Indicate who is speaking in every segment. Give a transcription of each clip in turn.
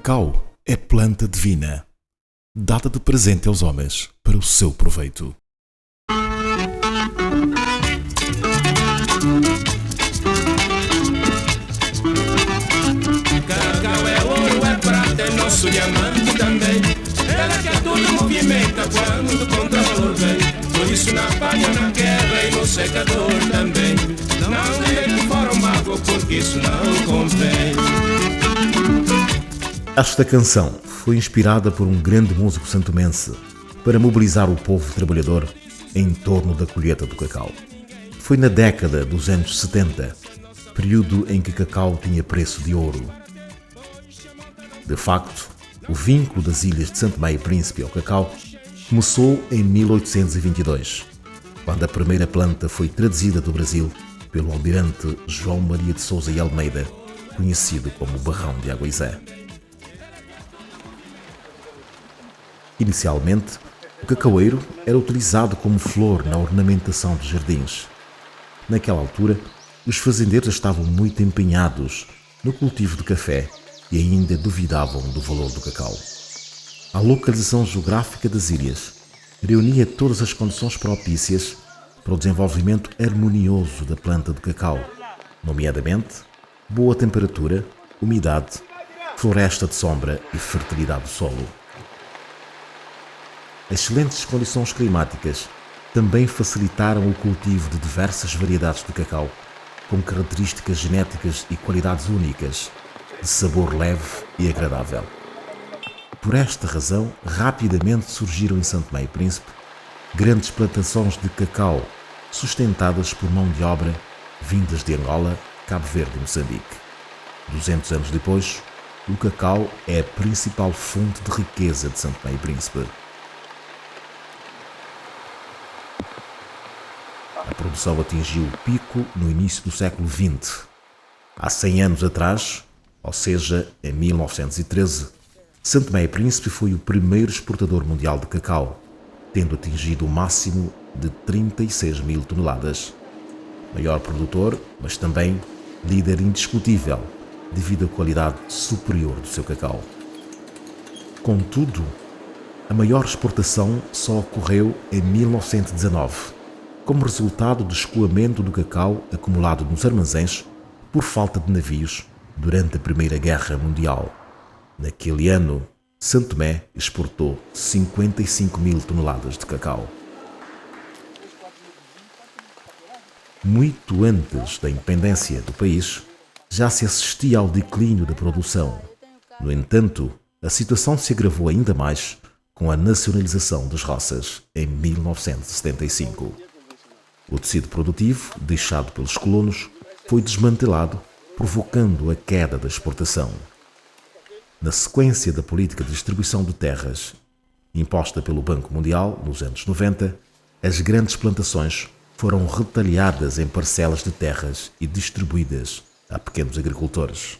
Speaker 1: cacau é planta divina, dada de presente aos homens para o seu proveito.
Speaker 2: Cacau é ouro, é prata, é nosso diamante também. Ela que tudo movimenta quando o contravalor vem. Por isso na palha, na guerra e no secador também. Não direito fora o mago, porque isso não convém.
Speaker 3: Esta canção foi inspirada por um grande músico santomense para mobilizar o povo trabalhador em torno da colheita do cacau. Foi na década dos anos 70, período em que cacau tinha preço de ouro. De facto, o vínculo das ilhas de Santo Tomé e Príncipe ao cacau começou em 1822, quando a primeira planta foi traduzida do Brasil pelo almirante João Maria de Sousa e Almeida, conhecido como Barrão de Aguizé. Inicialmente, o cacaueiro era utilizado como flor na ornamentação de jardins. Naquela altura, os fazendeiros estavam muito empenhados no cultivo de café e ainda duvidavam do valor do cacau. A localização geográfica das ilhas reunia todas as condições propícias para o desenvolvimento harmonioso da planta do cacau, nomeadamente boa temperatura, umidade, floresta de sombra e fertilidade do solo. Excelentes condições climáticas também facilitaram o cultivo de diversas variedades de cacau, com características genéticas e qualidades únicas, de sabor leve e agradável. Por esta razão, rapidamente surgiram em Santo Tomé e Príncipe grandes plantações de cacau, sustentadas por mão de obra vindas de Angola, Cabo Verde e Moçambique. 200 anos depois, o cacau é a principal fonte de riqueza de Santo Tomé e Príncipe. A produção atingiu o pico no início do século XX. Há 100 anos atrás, ou seja, em 1913, Santo Tomé e Príncipe foi o primeiro exportador mundial de cacau, tendo atingido o máximo de 36 mil toneladas. Maior produtor, mas também líder indiscutível, devido à qualidade superior do seu cacau. Contudo, a maior exportação só ocorreu em 1919, como resultado do escoamento do cacau acumulado nos armazéns por falta de navios durante a Primeira Guerra Mundial. Naquele ano, Santo Tomé exportou 55 mil toneladas de cacau. Muito antes da independência do país, já se assistia ao declínio da produção. No entanto, a situação se agravou ainda mais com a nacionalização das roças em 1975. O tecido produtivo, deixado pelos colonos, foi desmantelado, provocando a queda da exportação. Na sequência da política de distribuição de terras imposta pelo Banco Mundial nos anos 90, as grandes plantações foram retalhadas em parcelas de terras e distribuídas a pequenos agricultores.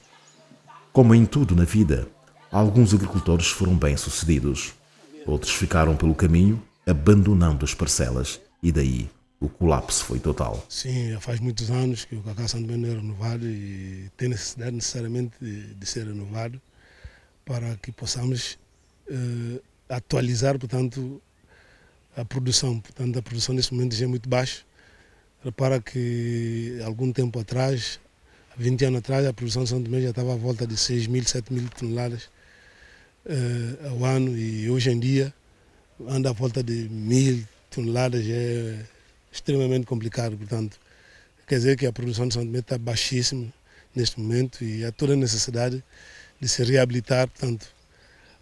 Speaker 3: Como em tudo na vida, alguns agricultores foram bem-sucedidos, outros ficaram pelo caminho, abandonando as parcelas, e daí o colapso foi total.
Speaker 4: Sim, já faz muitos anos que o cacau Santo Tomé não é renovado e tem necessidade necessariamente de ser renovado para que possamos atualizar, portanto, a produção. Portanto, a produção neste momento já é muito baixa. Repara que algum tempo atrás, há 20 anos atrás, a produção de Santo Tomé já estava à volta de 6 mil, 7 mil toneladas ao ano, e hoje em dia anda à volta de 1.000 toneladas, já é extremamente complicado. Portanto, quer dizer que a produção de Santo Tomé está baixíssima neste momento e há toda a necessidade de se reabilitar, portanto,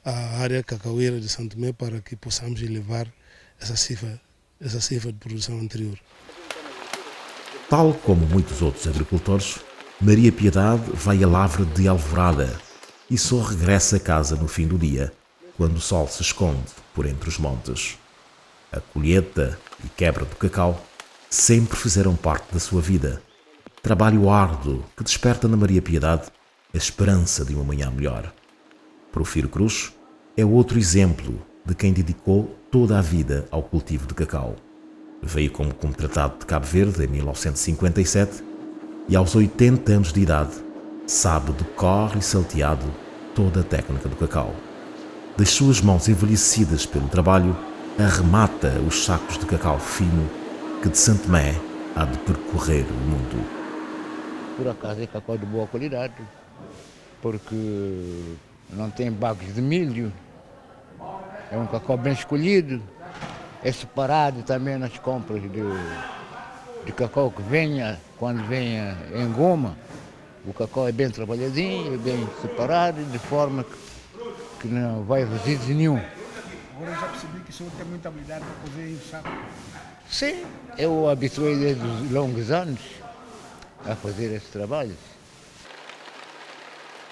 Speaker 4: a área cacaueira de Santo Tomé para que possamos elevar essa cifra de produção anterior.
Speaker 3: Tal como muitos outros agricultores, Maria Piedade vai à lavra de alvorada e só regressa a casa no fim do dia, quando o sol se esconde por entre os montes. A colheita e quebra do cacau sempre fizeram parte da sua vida. Trabalho árduo que desperta na Maria Piedade a esperança de uma manhã melhor. Profiro Cruz é outro exemplo de quem dedicou toda a vida ao cultivo de cacau. Veio como contratado de Cabo Verde em 1957 e aos 80 anos de idade sabe de cor e salteado toda a técnica do cacau. Das suas mãos envelhecidas pelo trabalho, arremata os sacos de cacau fino que de Santo Tomé há de percorrer o mundo.
Speaker 5: Por acaso é cacau de boa qualidade, porque não tem bagos de milho, é um cacau bem escolhido, é separado também nas compras de cacau que venha, quando venha em goma, o cacau é bem trabalhadinho, é bem separado, de forma que não vai resíduos nenhum.
Speaker 6: Agora eu já percebi que o senhor tem muita habilidade para fazer em saco.
Speaker 5: Sim, eu habituei desde os longos anos a fazer esse trabalho.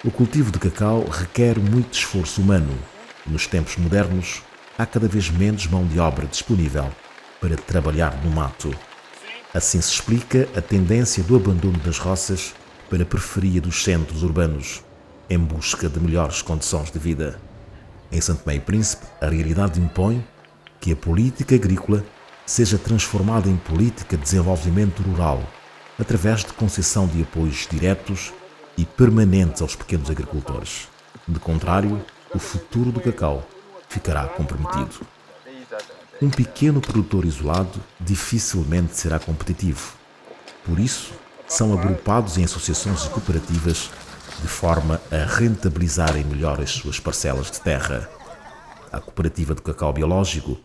Speaker 3: O cultivo de cacau requer muito esforço humano. Nos tempos modernos, há cada vez menos mão de obra disponível para trabalhar no mato. Assim se explica a tendência do abandono das roças para a periferia dos centros urbanos, em busca de melhores condições de vida. Em Santo Tomé e Príncipe, a realidade impõe que a política agrícola seja transformada em política de desenvolvimento rural, através de concessão de apoios diretos e permanentes aos pequenos agricultores. De contrário, o futuro do cacau ficará comprometido. Um pequeno produtor isolado dificilmente será competitivo. Por isso, são agrupados em associações e cooperativas de forma a rentabilizarem melhor as suas parcelas de terra. A cooperativa do cacau biológico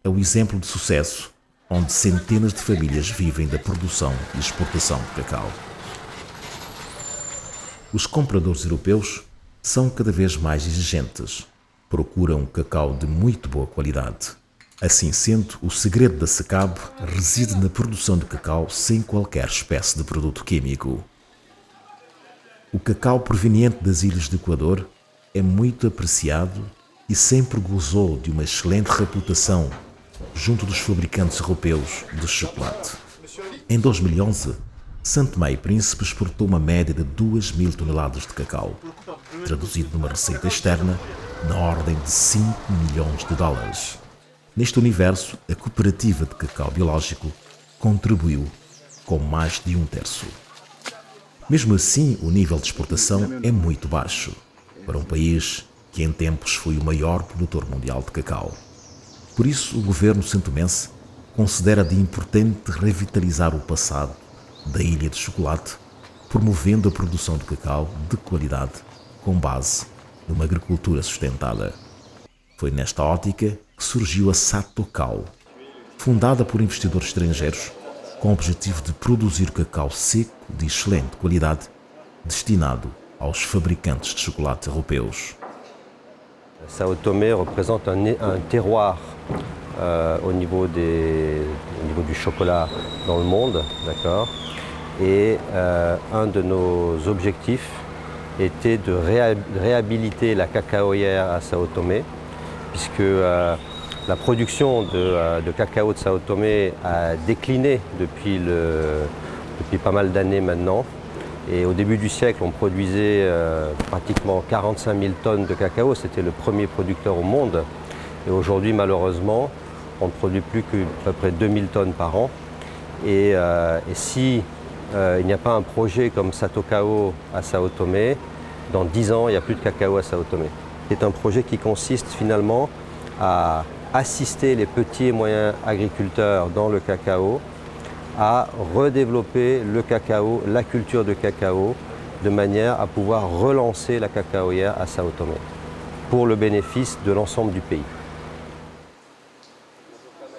Speaker 3: é o exemplo de sucesso, onde centenas de famílias vivem da produção e exportação de cacau. Os compradores europeus são cada vez mais exigentes. Procuram cacau de muito boa qualidade. Assim sendo, o segredo da SECAB reside na produção de cacau sem qualquer espécie de produto químico. O cacau proveniente das ilhas do Equador é muito apreciado e sempre gozou de uma excelente reputação junto dos fabricantes europeus de chocolate. Em 2011, Santo Tomé e Príncipe exportou uma média de 2.000 toneladas de cacau, traduzido numa receita externa na ordem de 5 milhões de dólares. Neste universo, a cooperativa de cacau biológico contribuiu com mais de 1/3. Mesmo assim, o nível de exportação é muito baixo para um país que em tempos foi o maior produtor mundial de cacau. Por isso, o governo santomense considera de importante revitalizar o passado da Ilha de Chocolate, promovendo a produção de cacau de qualidade com base numa agricultura sustentada. Foi nesta ótica que surgiu a Satocal, fundada por investidores estrangeiros com o objetivo de produzir cacau seco de excelente qualidade, destinado aos fabricantes de chocolate europeus.
Speaker 7: Sao Tomé représente un terroir au niveau du chocolat dans le monde, d'accord. Et un de nos objectifs était de réhabiliter la cacaoyère à Sao Tomé, puisque la production de cacao de Sao Tomé a décliné depuis pas mal d'années maintenant. Et au début du siècle, on produisait pratiquement 45 000 tonnes de cacao. C'était le premier producteur au monde. Et aujourd'hui, malheureusement, on ne produit plus qu'à peu près 2000 tonnes par an. Et si il n'y a pas un projet comme Satocao à Sao Tomé, dans 10 ans, il n'y a plus de cacao à Sao Tomé. C'est un projet qui consiste finalement à assister les petits et moyens agriculteurs dans le cacao à redévelopper le cacao, la culture de cacao, de manière à pouvoir relancer la cacaoyère à Sao Tomé, pour le bénéfice de l'ensemble du pays.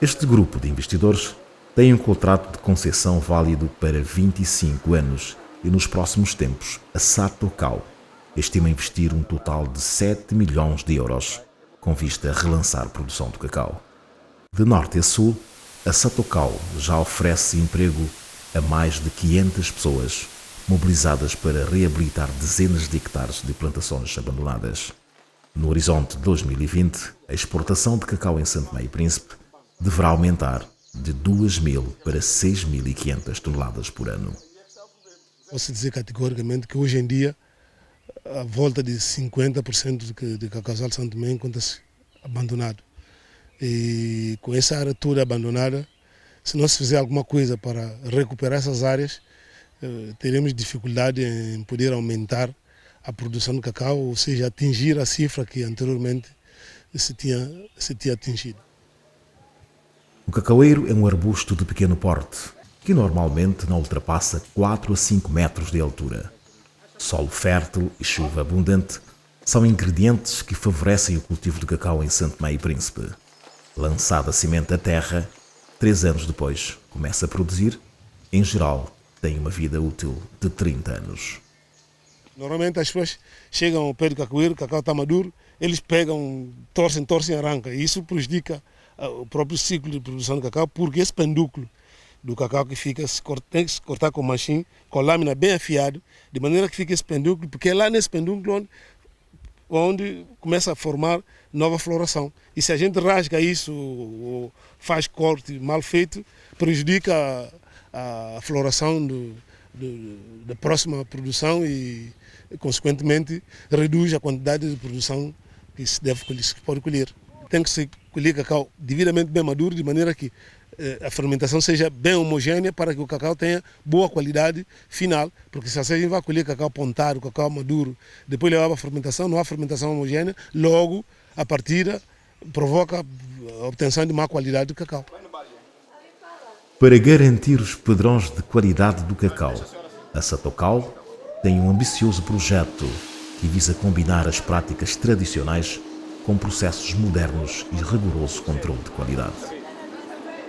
Speaker 3: Este grupo de investidores tem um contrato de concessão válido para 25 anos e nos próximos tempos a Satocal estima investir um total de 7 milhões de euros com vista a relançar a produção de cacau. De norte a sul, a Satocal já oferece emprego a mais de 500 pessoas, mobilizadas para reabilitar dezenas de hectares de plantações abandonadas. No horizonte de 2020, a exportação de cacau em Santo Tomé e Príncipe deverá aumentar de 2.000 para 6.500 toneladas por ano.
Speaker 4: Posso dizer categoricamente que hoje em dia a volta de 50% de cacau de Santo Tomé encontra-se abandonado. E com essa área toda abandonada, se não se fizer alguma coisa para recuperar essas áreas, teremos dificuldade em poder aumentar a produção de cacau, ou seja, atingir a cifra que anteriormente se tinha atingido.
Speaker 3: O cacaueiro é um arbusto de pequeno porte, que normalmente não ultrapassa 4 a 5 metros de altura. Solo fértil e chuva abundante são ingredientes que favorecem o cultivo de cacau em Santo Tomé e Príncipe. Lançada a semente à terra, 3 anos depois começa a produzir, em geral tem uma vida útil de 30 anos.
Speaker 4: Normalmente as pessoas chegam ao pé do cacaueiro, o cacau está maduro, eles pegam, torcem e arrancam. E isso prejudica o próprio ciclo de produção do cacau, porque esse pendúculo do cacau que fica, tem que se cortar com machim, com a lâmina bem afiada, de maneira que fique esse pendúculo, porque é lá nesse pendúculo onde começa a formar nova floração. E se a gente rasga isso ou faz corte mal feito, prejudica a floração da próxima produção e, consequentemente, reduz a quantidade de produção que se pode colher. Tem que se colher cacau devidamente bem maduro, de maneira que a fermentação seja bem homogênea para que o cacau tenha boa qualidade final, porque se a gente vai colher cacau pontado, cacau maduro, depois levar para a fermentação, não há fermentação homogênea, logo a partida provoca a obtenção de má qualidade do cacau.
Speaker 3: Para garantir os padrões de qualidade do cacau, a Satocal tem um ambicioso projeto que visa combinar as práticas tradicionais com processos modernos e rigoroso controle de qualidade.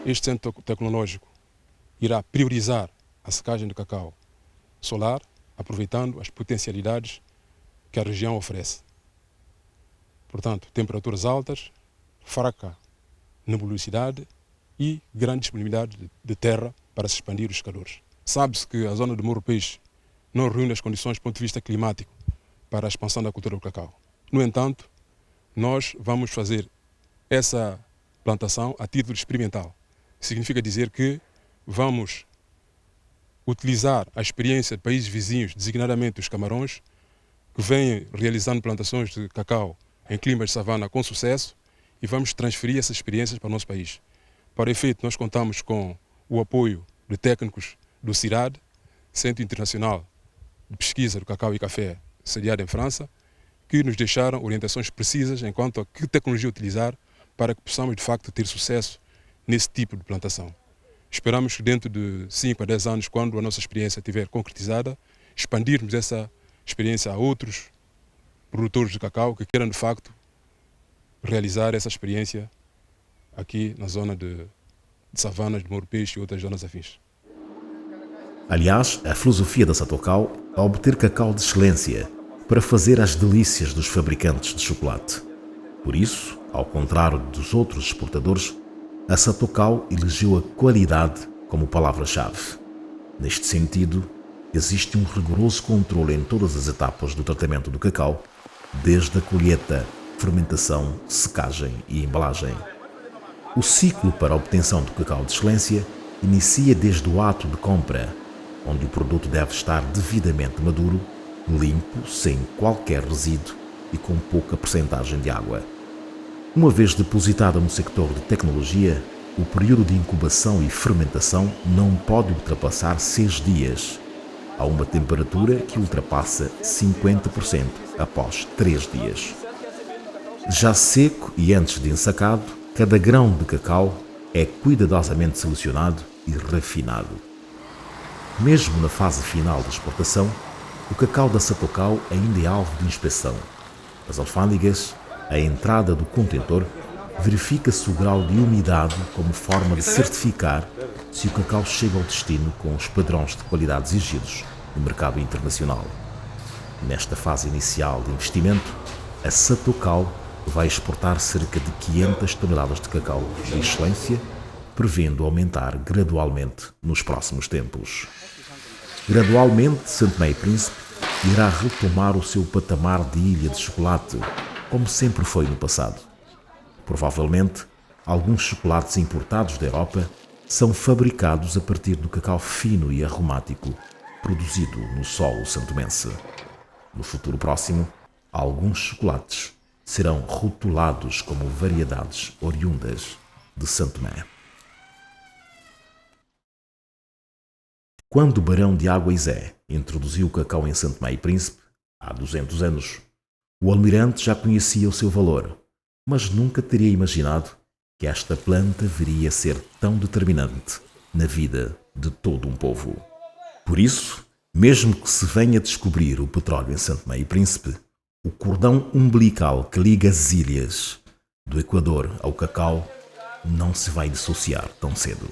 Speaker 8: Este centro tecnológico irá priorizar a secagem do cacau solar, aproveitando as potencialidades que a região oferece. Portanto, temperaturas altas, fraca nebulosidade e grande disponibilidade de terra para se expandir os secadores. Sabe-se que a zona do Morro Peixe não reúne as condições do ponto de vista climático para a expansão da cultura do cacau. No entanto, nós vamos fazer essa plantação a título experimental. Significa dizer que vamos utilizar a experiência de países vizinhos, designadamente os Camarões, que vêm realizando plantações de cacau em climas de savana com sucesso, e vamos transferir essas experiências para o nosso país. Para efeito, nós contamos com o apoio de técnicos do CIRAD, Centro Internacional de Pesquisa do Cacau e Café, sediado em França, que nos deixaram orientações precisas enquanto a que tecnologia utilizar para que possamos, de facto, ter sucesso nesse tipo de plantação. Esperamos que dentro de 5 a 10 anos, quando a nossa experiência estiver concretizada, expandirmos essa experiência a outros produtores de cacau que queiram, de facto, realizar essa experiência aqui na zona de savanas de Morro Peixe e outras zonas afins.
Speaker 3: Aliás, a filosofia da Satocal é obter cacau de excelência para fazer as delícias dos fabricantes de chocolate. Por isso, ao contrário dos outros exportadores, a Satocal elegeu a qualidade como palavra-chave. Neste sentido, existe um rigoroso controle em todas as etapas do tratamento do cacau, desde a colheita, fermentação, secagem e embalagem. O ciclo para a obtenção do cacau de excelência inicia desde o ato de compra, onde o produto deve estar devidamente maduro, limpo, sem qualquer resíduo e com pouca percentagem de água. Uma vez depositada no sector de tecnologia, o período de incubação e fermentação não pode ultrapassar 6 dias, a uma temperatura que ultrapassa 50% após 3 dias. Já seco e antes de ensacado, cada grão de cacau é cuidadosamente selecionado e refinado. Mesmo na fase final da exportação, o cacau da Satocal ainda é alvo de inspeção. As alfândegas, à entrada do contentor, verifica-se o grau de umidade como forma de certificar se o cacau chega ao destino com os padrões de qualidade exigidos no mercado internacional. Nesta fase inicial de investimento, a Satocal vai exportar cerca de 500 toneladas de cacau de excelência, prevendo aumentar gradualmente nos próximos tempos. Gradualmente, Santo Tomé e Príncipe irá retomar o seu patamar de ilha de chocolate, como sempre foi no passado. Provavelmente, alguns chocolates importados da Europa são fabricados a partir do cacau fino e aromático, produzido no solo santomense. No futuro próximo, alguns chocolates serão rotulados como variedades oriundas de Santo Tomé. Quando o barão de Água Izé introduziu o cacau em Santo Tomé e Príncipe, há 200 anos. O almirante já conhecia o seu valor, mas nunca teria imaginado que esta planta viria a ser tão determinante na vida de todo um povo. Por isso, mesmo que se venha descobrir o petróleo em Santo Tomé e Príncipe, o cordão umbilical que liga as ilhas do Equador ao cacau não se vai dissociar tão cedo.